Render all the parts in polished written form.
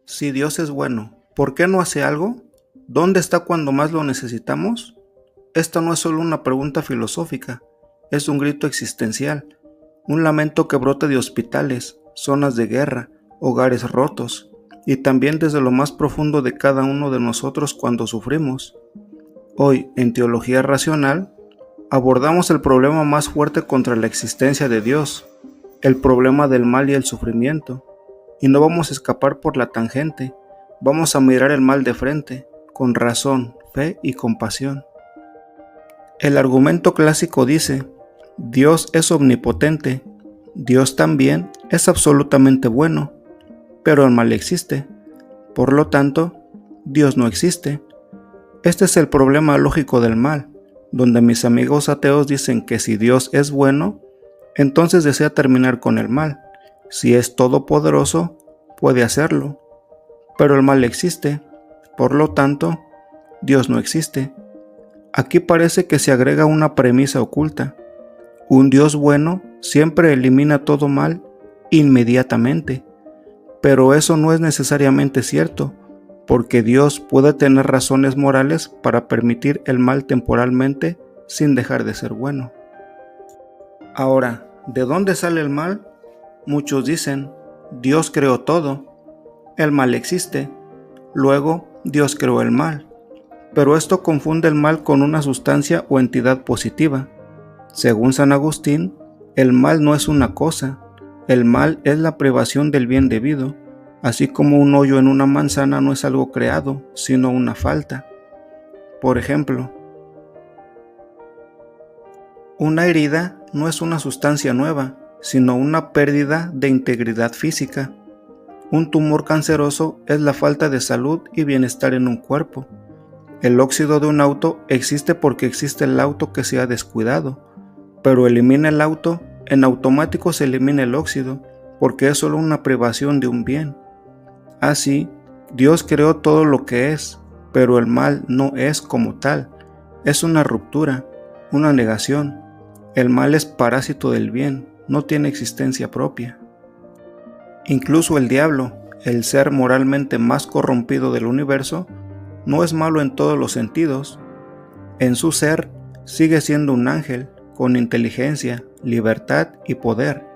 Si Dios es bueno, ¿por qué no hace algo? ¿Dónde está cuando más lo necesitamos? Esta no es solo una pregunta filosófica, es un grito existencial, un lamento que brota de hospitales, zonas de guerra, hogares rotos, y también desde lo más profundo de cada uno de nosotros cuando sufrimos. Hoy, en Teología Racional, abordamos el problema más fuerte contra la existencia de Dios, el problema del mal y el sufrimiento. Y no vamos a escapar por la tangente, vamos a mirar el mal de frente, con razón, fe y compasión. El argumento clásico dice, Dios es omnipotente, Dios también es absolutamente bueno, pero el mal existe, por lo tanto, Dios no existe. Este es el problema lógico del mal, donde mis amigos ateos dicen que si Dios es bueno, entonces desea terminar con el mal. Si es todopoderoso, puede hacerlo. Pero el mal existe, por lo tanto, Dios no existe. Aquí parece que se agrega una premisa oculta. Un Dios bueno siempre elimina todo mal inmediatamente. Pero eso no es necesariamente cierto, porque Dios puede tener razones morales para permitir el mal temporalmente sin dejar de ser bueno. Ahora, ¿de dónde sale el mal? Muchos dicen, Dios creó todo, el mal existe, luego Dios creó el mal. Pero esto confunde el mal con una sustancia o entidad positiva. Según San Agustín, el mal no es una cosa, el mal es la privación del bien debido, así como un hoyo en una manzana no es algo creado, sino una falta. Por ejemplo, una herida no es una sustancia nueva, sino una pérdida de integridad física. Un tumor canceroso es la falta de salud y bienestar en un cuerpo. El óxido de un auto existe porque existe el auto que se ha descuidado, pero elimina el auto, en automático se elimina el óxido, porque es solo una privación de un bien. Así, Dios creó todo lo que es, pero el mal no es como tal, es una ruptura, una negación. El mal es parásito del bien, no tiene existencia propia. Incluso el diablo, el ser moralmente más corrompido del universo, no es malo en todos los sentidos. En su ser sigue siendo un ángel, con inteligencia, libertad y poder.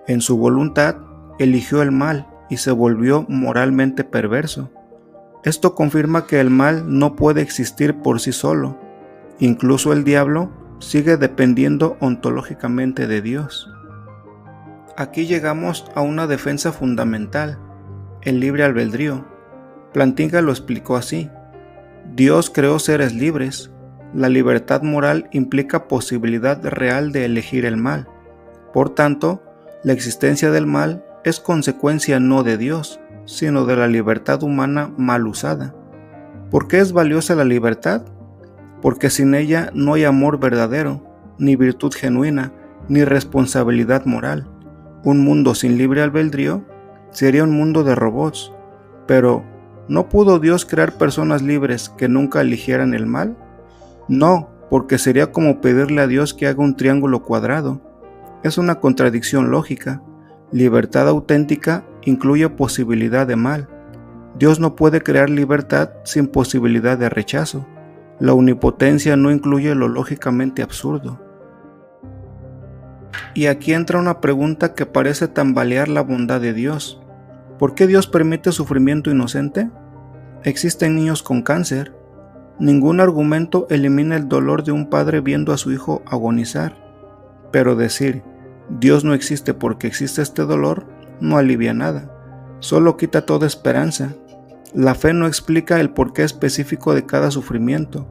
En su voluntad eligió el mal y se volvió moralmente perverso. Esto confirma que el mal no puede existir por sí solo. Incluso el diablo sigue dependiendo ontológicamente de Dios. Aquí llegamos a una defensa fundamental, el libre albedrío. Plantinga lo explicó así. Dios creó seres libres. La libertad moral implica posibilidad real de elegir el mal. Por tanto, la existencia del mal es consecuencia no de Dios, sino de la libertad humana mal usada. ¿Por qué es valiosa la libertad? Porque sin ella no hay amor verdadero, ni virtud genuina, ni responsabilidad moral. Un mundo sin libre albedrío sería un mundo de robots. Pero, ¿no pudo Dios crear personas libres que nunca eligieran el mal? No, porque sería como pedirle a Dios que haga un triángulo cuadrado. Es una contradicción lógica. Libertad auténtica incluye posibilidad de mal. Dios no puede crear libertad sin posibilidad de rechazo. La omnipotencia no incluye lo lógicamente absurdo. Y aquí entra una pregunta que parece tambalear la bondad de Dios. ¿Por qué Dios permite sufrimiento inocente? Existen niños con cáncer. Ningún argumento elimina el dolor de un padre viendo a su hijo agonizar. Pero decir, Dios no existe porque existe este dolor, no alivia nada. Solo quita toda esperanza. La fe no explica el porqué específico de cada sufrimiento,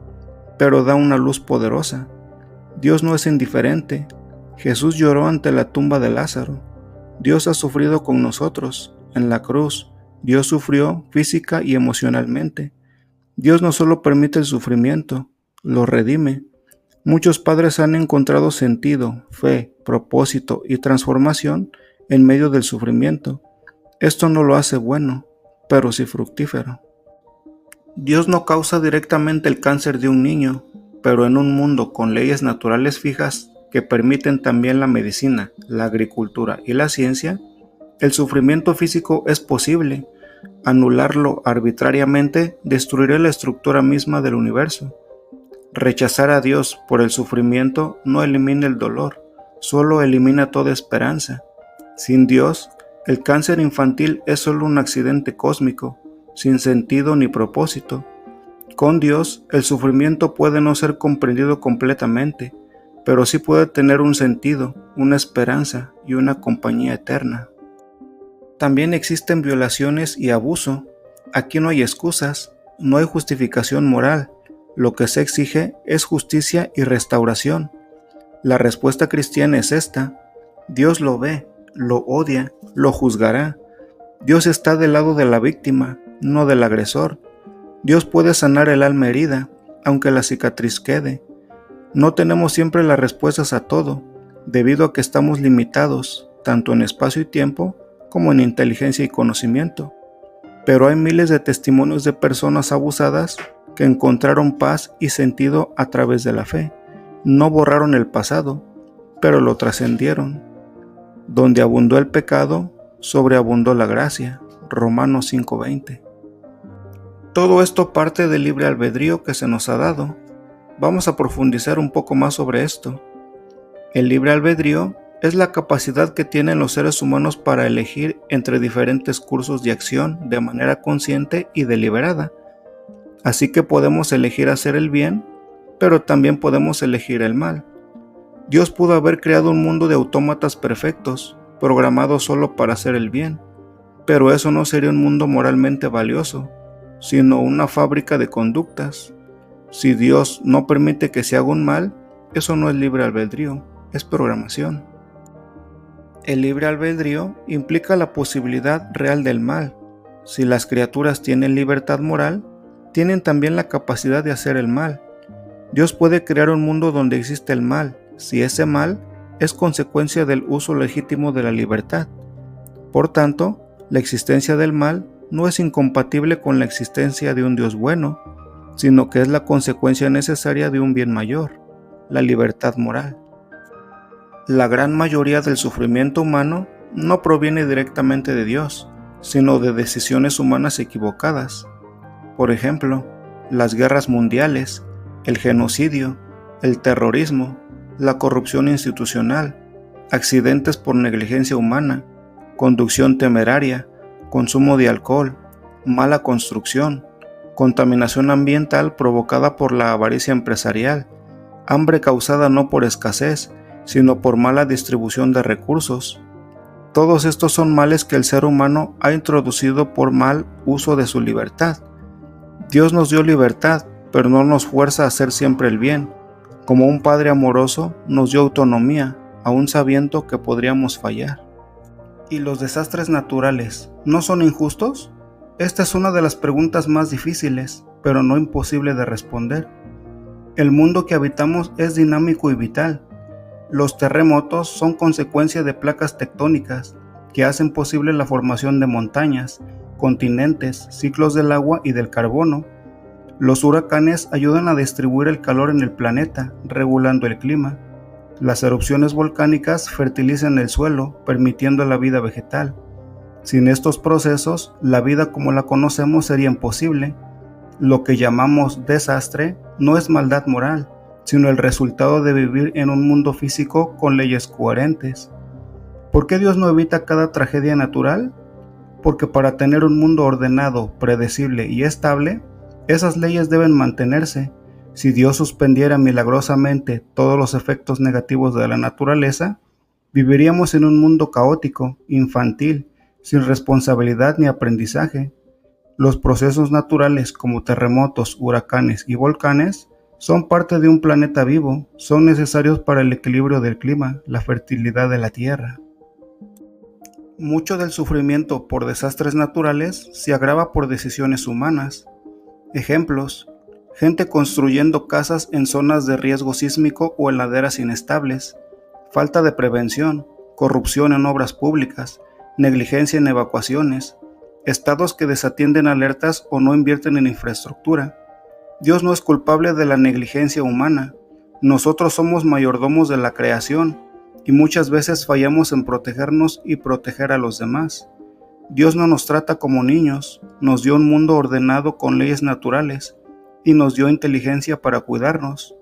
pero da una luz poderosa. Dios no es indiferente. Jesús lloró ante la tumba de Lázaro. Dios ha sufrido con nosotros. En la cruz, Dios sufrió física y emocionalmente. Dios no solo permite el sufrimiento, lo redime. Muchos padres han encontrado sentido, fe, propósito y transformación en medio del sufrimiento. Esto no lo hace bueno, pero sí fructífero. Dios no causa directamente el cáncer de un niño, pero en un mundo con leyes naturales fijas que permiten también la medicina, la agricultura y la ciencia, el sufrimiento físico es posible, Anularlo arbitrariamente destruiría la estructura misma del universo. Rechazar a Dios por el sufrimiento no elimina el dolor, solo elimina toda esperanza. Sin Dios, el cáncer infantil es solo un accidente cósmico, sin sentido ni propósito. Con Dios, el sufrimiento puede no ser comprendido completamente, pero sí puede tener un sentido, una esperanza y una compañía eterna. También existen violaciones y abuso. Aquí no hay excusas, no hay justificación moral. Lo que se exige es justicia y restauración. La respuesta cristiana es esta: Dios lo ve, lo odia, lo juzgará. Dios está del lado de la víctima, no del agresor. Dios puede sanar el alma herida, aunque la cicatriz quede. No tenemos siempre las respuestas a todo, debido a que estamos limitados, tanto en espacio y tiempo, como en inteligencia y conocimiento. Pero hay miles de testimonios de personas abusadas que encontraron paz y sentido a través de la fe. No borraron el pasado, pero lo trascendieron. Donde abundó el pecado, sobreabundó la gracia. Romanos 5:20. Todo esto parte del libre albedrío que se nos ha dado. Vamos a profundizar un poco más sobre esto. El libre albedrío es la capacidad que tienen los seres humanos para elegir entre diferentes cursos de acción de manera consciente y deliberada. Así que podemos elegir hacer el bien, pero también podemos elegir el mal. Dios pudo haber creado un mundo de autómatas perfectos, programados solo para hacer el bien, pero eso no sería un mundo moralmente valioso, sino una fábrica de conductas. Si Dios no permite que se haga un mal, eso no es libre albedrío, es programación. El libre albedrío implica la posibilidad real del mal. Si las criaturas tienen libertad moral, tienen también la capacidad de hacer el mal. Dios puede crear un mundo donde existe el mal, si ese mal es consecuencia del uso legítimo de la libertad. Por tanto, la existencia del mal no es incompatible con la existencia de un Dios bueno, sino que es la consecuencia necesaria de un bien mayor, la libertad moral. La gran mayoría del sufrimiento humano no proviene directamente de Dios, sino de decisiones humanas equivocadas. Por ejemplo, las guerras mundiales, el genocidio, el terrorismo, la corrupción institucional, accidentes por negligencia humana, conducción temeraria, consumo de alcohol, mala construcción, contaminación ambiental provocada por la avaricia empresarial, hambre causada no por escasez, sino por mala distribución de recursos. Todos estos son males que el ser humano ha introducido por mal uso de su libertad. Dios nos dio libertad, pero no nos fuerza a hacer siempre el bien. Como un padre amoroso, nos dio autonomía, aún sabiendo que podríamos fallar. ¿Y los desastres naturales no son injustos? Esta es una de las preguntas más difíciles, pero no imposible de responder. El mundo que habitamos es dinámico y vital. Los terremotos son consecuencia de placas tectónicas que hacen posible la formación de montañas, continentes, ciclos del agua y del carbono. Los huracanes ayudan a distribuir el calor en el planeta, regulando el clima. Las erupciones volcánicas fertilizan el suelo, permitiendo la vida vegetal. Sin estos procesos, la vida como la conocemos sería imposible. Lo que llamamos desastre no es maldad moral, sino el resultado de vivir en un mundo físico con leyes coherentes. ¿Por qué Dios no evita cada tragedia natural? Porque para tener un mundo ordenado, predecible y estable, esas leyes deben mantenerse. Si Dios suspendiera milagrosamente todos los efectos negativos de la naturaleza, viviríamos en un mundo caótico, infantil, sin responsabilidad ni aprendizaje. Los procesos naturales como terremotos, huracanes y volcanes son parte de un planeta vivo, son necesarios para el equilibrio del clima, la fertilidad de la tierra. Mucho del sufrimiento por desastres naturales se agrava por decisiones humanas. Ejemplos: gente construyendo casas en zonas de riesgo sísmico o en laderas inestables, falta de prevención, corrupción en obras públicas, negligencia en evacuaciones, estados que desatienden alertas o no invierten en infraestructura. Dios no es culpable de la negligencia humana. Nosotros somos mayordomos de la creación y muchas veces fallamos en protegernos y proteger a los demás. Dios no nos trata como niños, nos dio un mundo ordenado con leyes naturales y nos dio inteligencia para cuidarnos.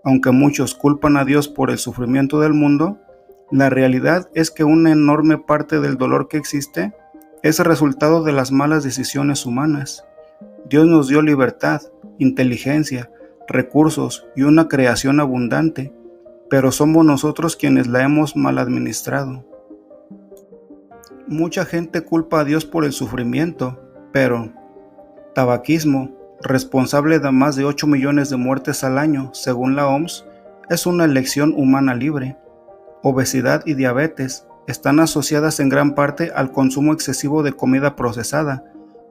Aunque muchos culpan a Dios por el sufrimiento del mundo, la realidad es que una enorme parte del dolor que existe es el resultado de las malas decisiones humanas. Dios nos dio libertad, inteligencia, recursos y una creación abundante, pero somos nosotros quienes la hemos mal administrado. Mucha gente culpa a Dios por el sufrimiento, pero tabaquismo, responsable de más de 8 millones de muertes al año, según la OMS, es una elección humana libre. Obesidad y diabetes están asociadas en gran parte al consumo excesivo de comida procesada,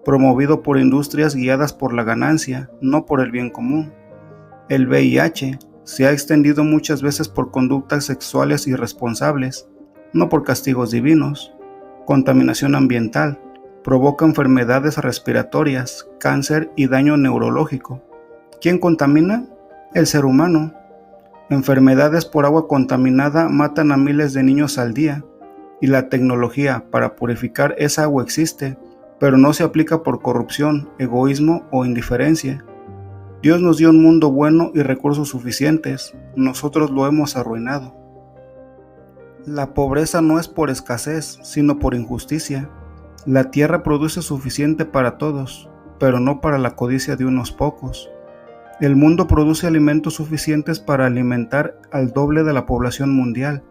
promovido por industrias guiadas por la ganancia, no por el bien común. El VIH se ha extendido muchas veces por conductas sexuales irresponsables, no por castigos divinos. Contaminación ambiental provoca enfermedades respiratorias, cáncer y daño neurológico. ¿Quién contamina? El ser humano. Enfermedades por agua contaminada matan a miles de niños al día, y la tecnología para purificar esa agua existe, pero no se aplica por corrupción, egoísmo o indiferencia. Dios nos dio un mundo bueno y recursos suficientes, nosotros lo hemos arruinado. La pobreza no es por escasez, sino por injusticia. La tierra produce suficiente para todos, pero no para la codicia de unos pocos. El mundo produce alimentos suficientes para alimentar al doble de la población mundial,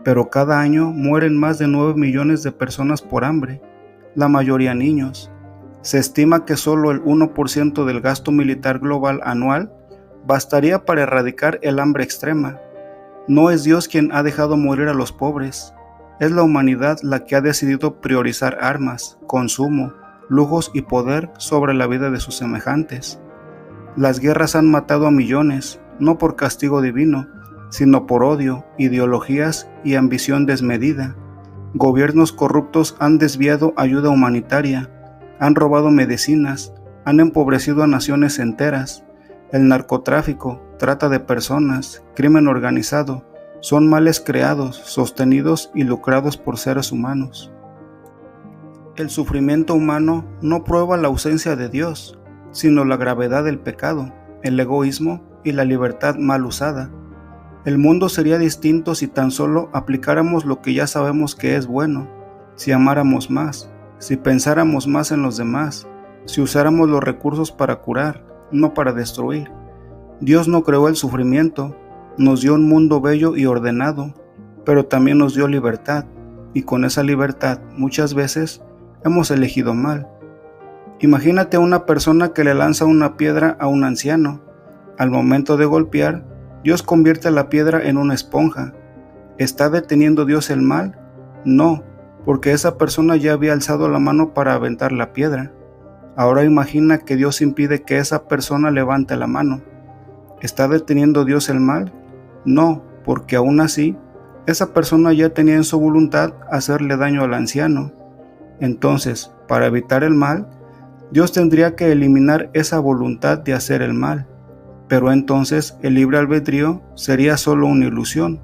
pero cada año mueren más de 9 millones de personas por hambre, la mayoría niños. Se estima que solo el 1% del gasto militar global anual bastaría para erradicar el hambre extrema. No es Dios quien ha dejado morir a los pobres, es la humanidad la que ha decidido priorizar armas, consumo, lujos y poder sobre la vida de sus semejantes. Las guerras han matado a millones, no por castigo divino, sino por odio, ideologías y ambición desmedida. Gobiernos corruptos han desviado ayuda humanitaria, han robado medicinas, han empobrecido a naciones enteras. El narcotráfico, trata de personas, crimen organizado, son males creados, sostenidos y lucrados por seres humanos. El sufrimiento humano no prueba la ausencia de Dios, sino la gravedad del pecado, el egoísmo y la libertad mal usada. El mundo sería distinto si tan solo aplicáramos lo que ya sabemos que es bueno, si amáramos más, si pensáramos más en los demás, si usáramos los recursos para curar, no para destruir. Dios no creó el sufrimiento, nos dio un mundo bello y ordenado, pero también nos dio libertad, y con esa libertad muchas veces hemos elegido mal. Imagínate a una persona que le lanza una piedra a un anciano. Al momento de golpear, Dios convierte la piedra en una esponja. ¿Está deteniendo Dios el mal? No, porque esa persona ya había alzado la mano para aventar la piedra. Ahora imagina que Dios impide que esa persona levante la mano. ¿Está deteniendo Dios el mal? No, porque aún así, esa persona ya tenía en su voluntad hacerle daño al anciano. Entonces, para evitar el mal, Dios tendría que eliminar esa voluntad de hacer el mal, pero entonces el libre albedrío sería solo una ilusión,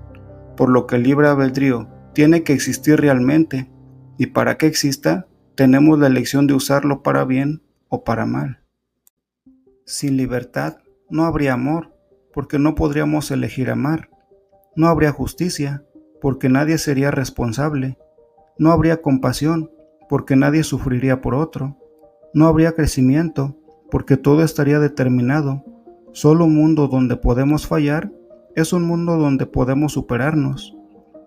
por lo que el libre albedrío tiene que existir realmente, y para que exista, tenemos la elección de usarlo para bien o para mal. Sin libertad no habría amor, porque no podríamos elegir amar. No habría justicia, porque nadie sería responsable. No habría compasión, porque nadie sufriría por otro. No habría crecimiento, porque todo estaría determinado. Solo un mundo donde podemos fallar es un mundo donde podemos superarnos.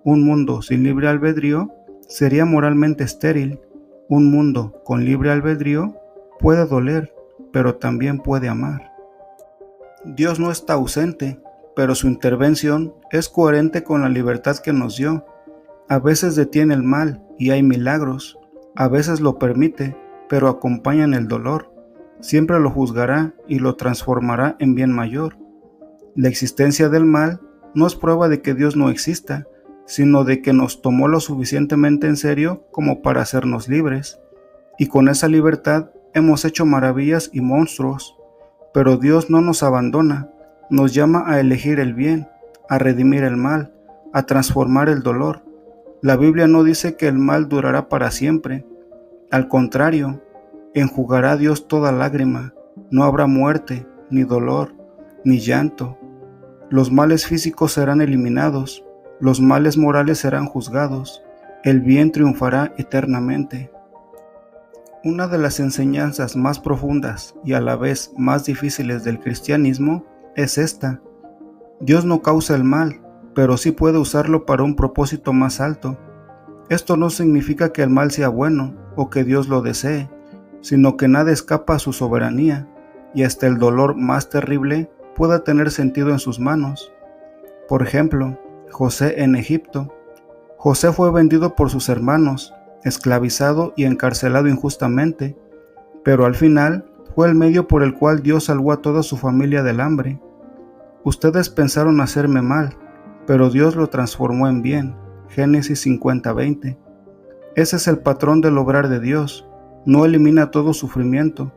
Un mundo sin libre albedrío sería moralmente estéril. Un mundo con libre albedrío puede doler, pero también puede amar. Dios no está ausente, pero su intervención es coherente con la libertad que nos dio. A veces detiene el mal y hay milagros, a veces lo permite, pero acompaña en el dolor. Siempre lo juzgará y lo transformará en bien mayor. La existencia del mal no es prueba de que Dios no exista, sino de que nos tomó lo suficientemente en serio como para hacernos libres, y con esa libertad hemos hecho maravillas y monstruos. Pero Dios no nos abandona, nos llama a elegir el bien, a redimir el mal, a transformar el dolor. La Biblia no dice que el mal durará para siempre, Al contrario, enjugará Dios toda lágrima, no habrá muerte, ni dolor, ni llanto. Los males físicos serán eliminados, los males morales serán juzgados, el bien triunfará eternamente. Una de las enseñanzas más profundas y a la vez más difíciles del cristianismo es esta: Dios no causa el mal, pero sí puede usarlo para un propósito más alto. Esto no significa que el mal sea bueno o que Dios lo desee, sino que nada escapa a su soberanía, y hasta el dolor más terrible pueda tener sentido en sus manos. Por ejemplo, José en Egipto. José fue vendido por sus hermanos, esclavizado y encarcelado injustamente, pero al final fue el medio por el cual Dios salvó a toda su familia del hambre. Ustedes pensaron hacerme mal, pero Dios lo transformó en bien. Génesis 50:20. Ese es el patrón del obrar de Dios. No elimina todo sufrimiento,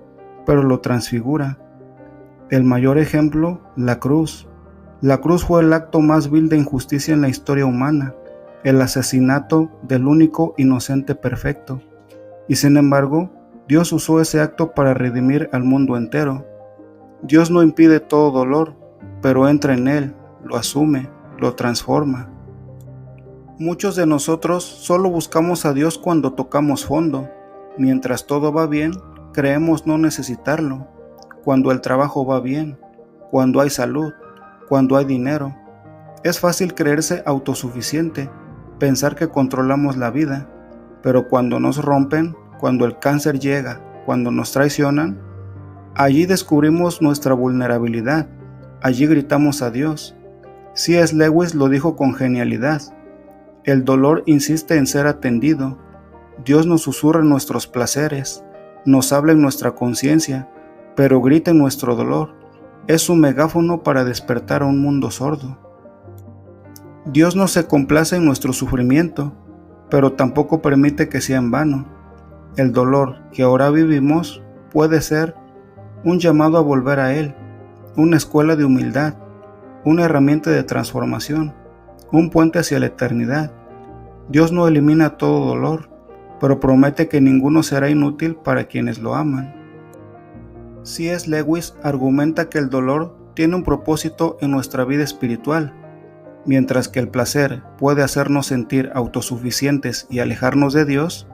pero lo transfigura. El mayor ejemplo, la cruz. La cruz fue el acto más vil de injusticia en la historia humana, el asesinato del único inocente perfecto. Y sin embargo, Dios usó ese acto para redimir al mundo entero. Dios no impide todo dolor, pero entra en él, lo asume, lo transforma. Muchos de nosotros solo buscamos a Dios cuando tocamos fondo. Mientras todo va bien, creemos no necesitarlo. Cuando el trabajo va bien, cuando hay salud, cuando hay dinero. Es fácil creerse autosuficiente, pensar que controlamos la vida, pero cuando nos rompen, cuando el cáncer llega, cuando nos traicionan, allí descubrimos nuestra vulnerabilidad, allí gritamos a Dios. C.S. Lewis lo dijo con genialidad: el dolor insiste en ser atendido. Dios nos susurra en nuestros placeres, nos habla en nuestra conciencia, pero grita en nuestro dolor. Es un megáfono para despertar a un mundo sordo. Dios no se complace en nuestro sufrimiento, pero tampoco permite que sea en vano. El dolor que ahora vivimos puede ser un llamado a volver a Él, una escuela de humildad, una herramienta de transformación, un puente hacia la eternidad. Dios no elimina todo dolor, pero promete que ninguno será inútil para quienes lo aman. C.S. Lewis argumenta que el dolor tiene un propósito en nuestra vida espiritual. Mientras que el placer puede hacernos sentir autosuficientes y alejarnos de Dios,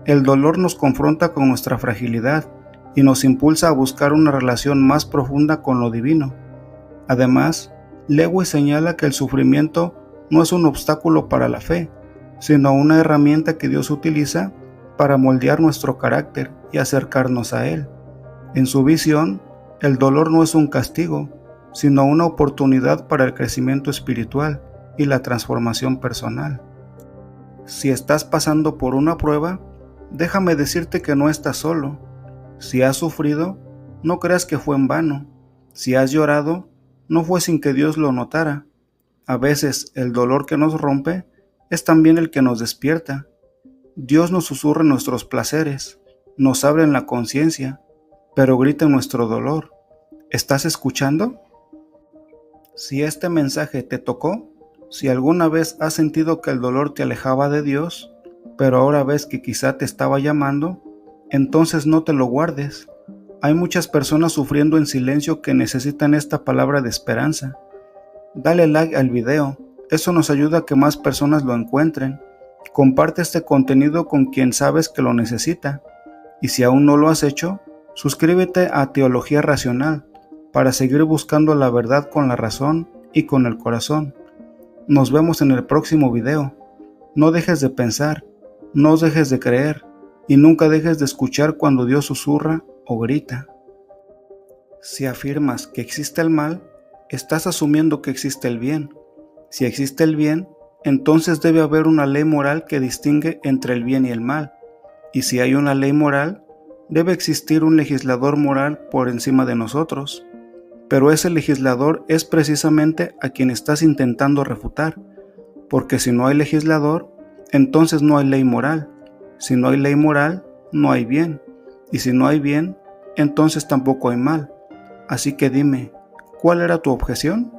el dolor nos confronta con nuestra fragilidad y nos impulsa a buscar una relación más profunda con lo divino. Además, Lewis señala que el sufrimiento no es un obstáculo para la fe, sino una herramienta que Dios utiliza para moldear nuestro carácter y acercarnos a Él. En su visión, el dolor no es un castigo, sino una oportunidad para el crecimiento espiritual y la transformación personal. Si estás pasando por una prueba, déjame decirte que no estás solo. Si has sufrido, no creas que fue en vano. Si has llorado, no fue sin que Dios lo notara. A veces el dolor que nos rompe es también el que nos despierta. Dios nos susurra en nuestros placeres, nos abre en la conciencia, pero grita en nuestro dolor. ¿Estás escuchando? Si este mensaje te tocó, si alguna vez has sentido que el dolor te alejaba de Dios, pero ahora ves que quizá te estaba llamando, entonces no te lo guardes. Hay muchas personas sufriendo en silencio que necesitan esta palabra de esperanza. Dale like al video, eso nos ayuda a que más personas lo encuentren. Comparte este contenido con quien sabes que lo necesita. Y si aún no lo has hecho, suscríbete a Teología Racional para seguir buscando la verdad con la razón y con el corazón. Nos vemos en el próximo video. No dejes de pensar, no dejes de creer y nunca dejes de escuchar cuando Dios susurra o grita. Si afirmas que existe el mal, estás asumiendo que existe el bien. Si existe el bien, entonces debe haber una ley moral que distingue entre el bien y el mal. Y si hay una ley moral, debe existir un legislador moral por encima de nosotros. Pero ese legislador es precisamente a quien estás intentando refutar, porque si no hay legislador, entonces no hay ley moral. Si no hay ley moral, no hay bien. Y si no hay bien, entonces tampoco hay mal. Así que dime, ¿cuál era tu objeción?